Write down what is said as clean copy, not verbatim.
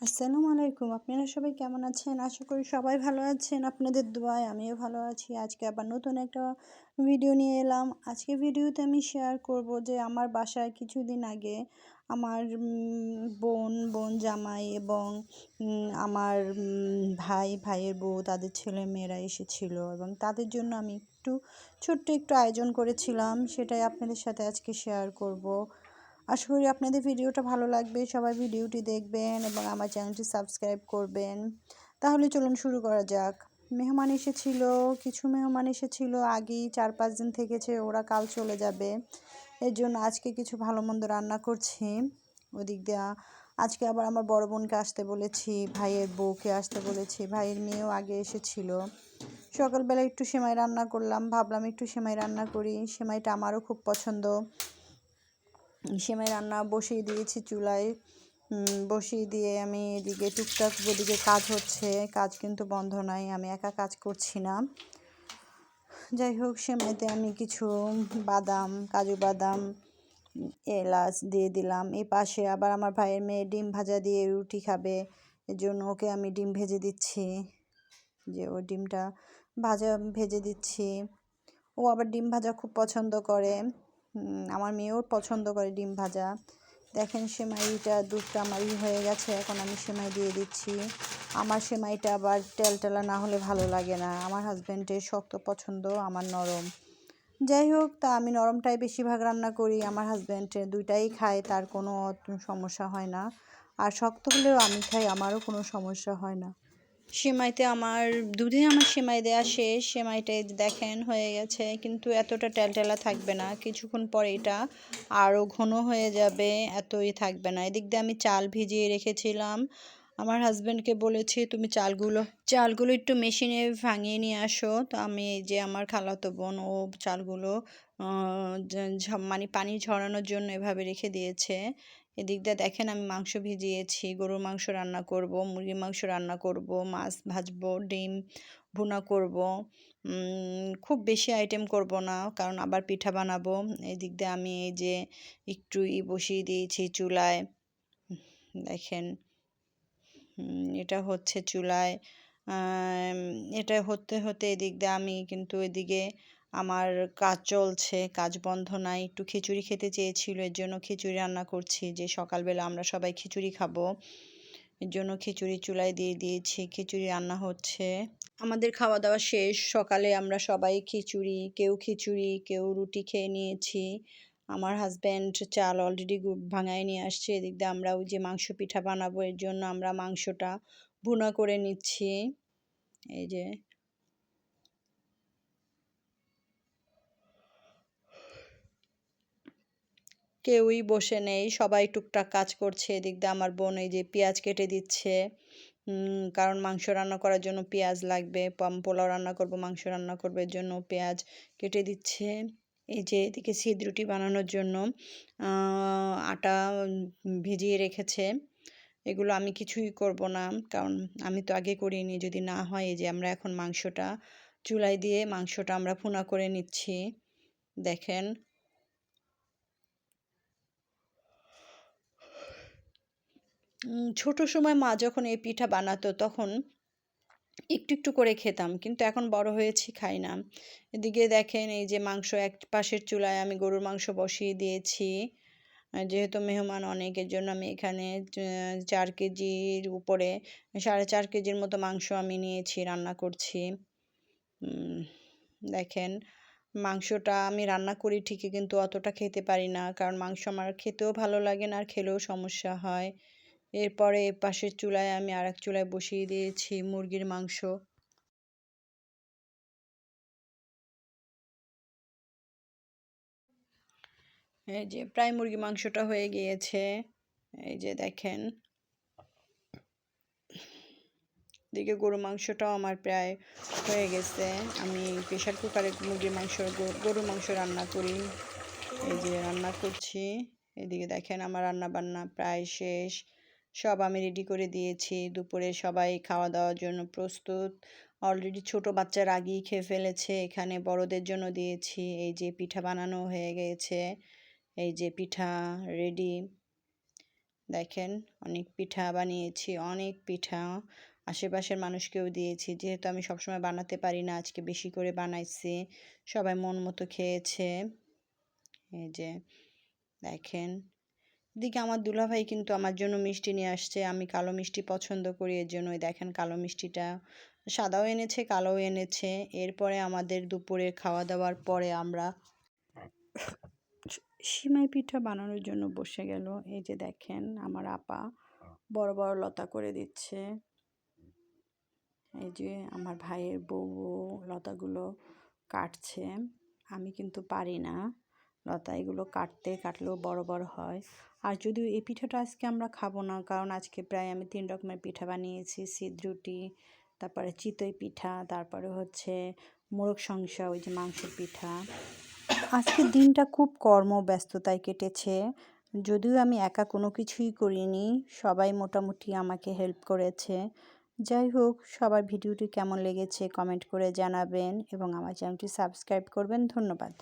আসসালামু আলাইকুম। আপনারা সবাই কেমন আছেন? আশা করি সবাই ভালো আছেন। আপনাদের দোয়ায় আমিও ভালো আছি। আজকে আবার নতুন একটা ভিডিও নিয়ে এলাম। আজকে ভিডিওতে আমি শেয়ার করব যে আমার বাসায় কিছুদিন আগে আমার বোন জামাই এবং আমার ভাইয়ের বউ তাদের ছেলেমেয়েরা এসেছিল এবং তাদের জন্য আমি ছোট্ট একটু আয়োজন করেছিলাম। সেটাই আপনাদের সাথে আজকে শেয়ার করব। আশা করি আপনাদের ভিডিওটা ভালো লাগবে। সবাই ভিডিওটি দেখবেন এবং আমার চ্যানেলটি সাবস্ক্রাইব করবেন। তাহলে চলুন শুরু করা যাক। কিছু মেহমান এসেছিল আগেই 4-5 দিন থেকেছে, ওরা কাল চলে যাবে। এর জন্য আজকে কিছু ভালো মন্দ রান্না করছি। ওদিক দিয়া আজকে আবার আমার বড় বোনকে আসতে বলেছি, ভাইয়ের বউকে আসতে বলেছি, ভাইয়ের মেয়েও আগে এসেছিল। সকালবেলা একটু সেমাই রান্না করলাম, ভাবলাম একটু সেমাই রান্না করি। সেমাইটা আমারও খুব পছন্দ। সেমাই রান্না বসিয়ে দিয়েছি চুলায়। বসিয়ে দিয়ে আমি এদিকে টুকটাক যেদিকে কাজ হচ্ছে, কাজ কিন্তু বন্ধ নাই, আমি একা কাজ করছি না। যাই হোক, সেমাইতে আমি কিছু কাজু বাদাম, এলাচ দিয়ে দিলাম। এই পাশে আবার আমার ভাইয়ের মেয়ে ডিম ভাজা দিয়ে রুটি খাবে, এর জন্য ওকে আমি ডিম ভেজে দিচ্ছি। যে ও ডিমটা ভেজে দিচ্ছি। ও আবার ডিম ভাজা খুব পছন্দ করে। আমার মেয়েও পছন্দ করে ডিম ভাজা। দেখেন, দুধটা আমার হয়ে গেছে। এখন আমি সেমাই দিয়ে দিচ্ছি। আমার সেমাইটা আবার টেলটেলা না হলে ভালো লাগে না। আমার হাজব্যান্ডের শক্ত পছন্দ, আমার নরম। যাই হোক, তা আমি নরমটাই বেশিরভাগ রান্না করি। আমার হাজব্যান্ড দুইটাই খায়, তার কোনো সমস্যা হয় না। আর শক্ত হলেও আমি খাই, আমারও কোনো সমস্যা হয় না। দুধে আমার সেমাই দেওয়া শেষ। সেমাইটা দেখেন হয়ে গেছে, কিন্তু এতটা টেলটেলা থাকবে না। কিছুক্ষণ পরে এটা আরও ঘন হয়ে যাবে, এতই থাকবে না। এদিক দিয়ে আমি চাল ভিজিয়ে রেখেছিলাম। আমার হাজব্যান্ডকে বলেছি, তুমি চালগুলো একটু মেশিনে ভাঙিয়ে নিয়ে আসো। তো আমি এই যে আমার খালাতো বোন, ও চালগুলো মানে পানি ঝরানোর জন্য এভাবে রেখে দিয়েছে। এদিক দিয়ে দেখেন, আমি মাংস ভিজিয়েছি। গরুর মাংস রান্না করব, মুরগির মাংস রান্না করব, মাছ ভাজবো, ডিম ভুনা করব। খুব বেশি আইটেম করব না, কারণ আবার পিঠা বানাবো। এদিক দিয়ে আমি এই যে একটু বসিয়ে দিয়েছি চুলায়। দেখেন, এটা হচ্ছে চুলায়। এটা হতে হতে এদিক দিয়ে আমি কিন্তু এদিকে আমার কাজ চলছে, কাজ বন্ধ নাই। একটু খিচুড়ি খেতে চেয়েছিল, এর জন্য খিচুড়ি রান্না করছি। যে সকালবেলা আমরা সবাই খিচুড়ি খাবো, এর জন্য খিচুড়ি চুলায় দিয়ে দিয়েছি। খিচুড়ি রান্না হচ্ছে। আমাদের খাওয়া দাওয়া শেষ। সকালে আমরা সবাই খিচুড়ি কেউ রুটি খেয়ে নিয়েছি। আমার হাজব্যান্ড চাল অলরেডি ভাঙায় নিয়ে আসছে। এদিক দিয়ে আমরা ওই যে মাংস পিঠা বানাবো, এর জন্য আমরা মাংসটা ভুনা করে নিচ্ছি। এই যে কেউই বসে নেই, সবাই টুকটাক কাজ করছে। এদিক দিয়ে আমার বোন এই যে পেঁয়াজ কেটে দিচ্ছে। কারণ মাংস রান্না করার জন্য পেঁয়াজ লাগবে। পোলাও রান্না করব, মাংস রান্না করবো, এর জন্য পেঁয়াজ কেটে দিচ্ছে। এই যে এদিকে সিদ্ধ রুটি বানানোর জন্য আটা ভিজিয়ে রেখেছে। এগুলো আমি কিছুই করব না, কারণ আমি তো আগে করিনি। যদি না হয়, এই যে আমরা এখন মাংসটা চুলায় দিয়ে মাংসটা আমরা ভুনা করে নিচ্ছি। দেখেন, ছোট সময় মা যখন এই পিঠা বানাতো, তখন একটু একটু করে খেতাম, কিন্তু এখন বড় হয়েছি, খাই না। এদিকে দেখেন, এই যে মাংস এক পাশের চুলায় আমি গরুর মাংস বসিয়ে দিয়েছি। যেহেতু মেহমান অনেকের জন্য আমি এখানে 4 কেজির উপরে 4.5 কেজির মতো মাংস আমি নিয়েছি, রান্না করছি। দেখেন, মাংসটা আমি রান্না করি ঠিকই, কিন্তু অতটা খেতে পারি না, কারণ মাংস আমার খেতেও ভালো লাগে না, আর খেলেও সমস্যা হয়। এরপরে পাশের চুলায় আমি আরেক চুলায় বসিয়ে দিয়েছি মুরগির মাংস। এই যে প্রায় মুরগি মাংসটা হয়ে গিয়েছে। এই যে দেখেন, এদিকে গরু মাংসটাও আমার প্রায় হয়ে গেছে। আমি প্রেশার কুকারে গরুর মাংস রান্না করি। এই যে রান্না করছি। এদিকে দেখেন, আমার রান্না বান্না প্রায় শেষ। সব আমি রেডি করে দিয়েছি। দুপুরে সবাই খাওয়া দাওয়ার জন্য প্রস্তুত। অলরেডি ছোট বাচ্চারা আগেই খেয়ে ফেলেছে। এখানে বড়দের জন্য দিয়েছি। এই যে পিঠা বানানো হয়ে গিয়েছে। এই যে পিঠা রেডি। দেখেন অনেক পিঠা বানিয়েছি, অনেক পিঠা আশেপাশের মানুষকেও দিয়েছি। যেহেতু আমি সবসময় বানাতে পারি না, আজকে বেশি করে বানাইছি, সবাই মন মতো খেয়েছে। এই যে দেখেন, এদিকে আমার দুলাভাই কিন্তু আমার জন্য মিষ্টি নিয়ে আসছে। আমি কালো মিষ্টি পছন্দ করি, এর জন্যই দেখেন কালো মিষ্টিটা সাদাও এনেছে, কালোও এনেছে। এরপরে আমাদের দুপুরে খাওয়া দাওয়ার পরে আমরা সিমাই পিঠা বানানোর জন্য বসে গেল। এই যে দেখেন আমার আপা বড় বড় লতা করে দিচ্ছে। এই যে আমার ভাইয়ের বউ লতাগুলো কাটছে। আমি কিন্তু পারি না লতা এগুলো কাটলেও বড় বড় হয়। আর যদিও এই পিঠাটা আজকে আমরা খাবো না, কারণ আজকে প্রায় আমি 3 রকমের পিঠা বানিয়েছি। সিদ্ধরুটি, তারপরে চিতই পিঠা, তারপরে হচ্ছে মোরগ সংসা, ওই যে মাংসের পিঠা। আজকের দিনটা খুব কর্মব্যস্ততায় কেটেছে। যদিও আমি একা কোনো কিছুই করিনি, সবাই মোটামুটি আমাকে হেল্প করেছে। যাই হোক, সবার ভিডিওটি কেমন লেগেছে কমেন্ট করে জানাবেন এবং আমার চ্যানেলটি সাবস্ক্রাইব করবেন। ধন্যবাদ।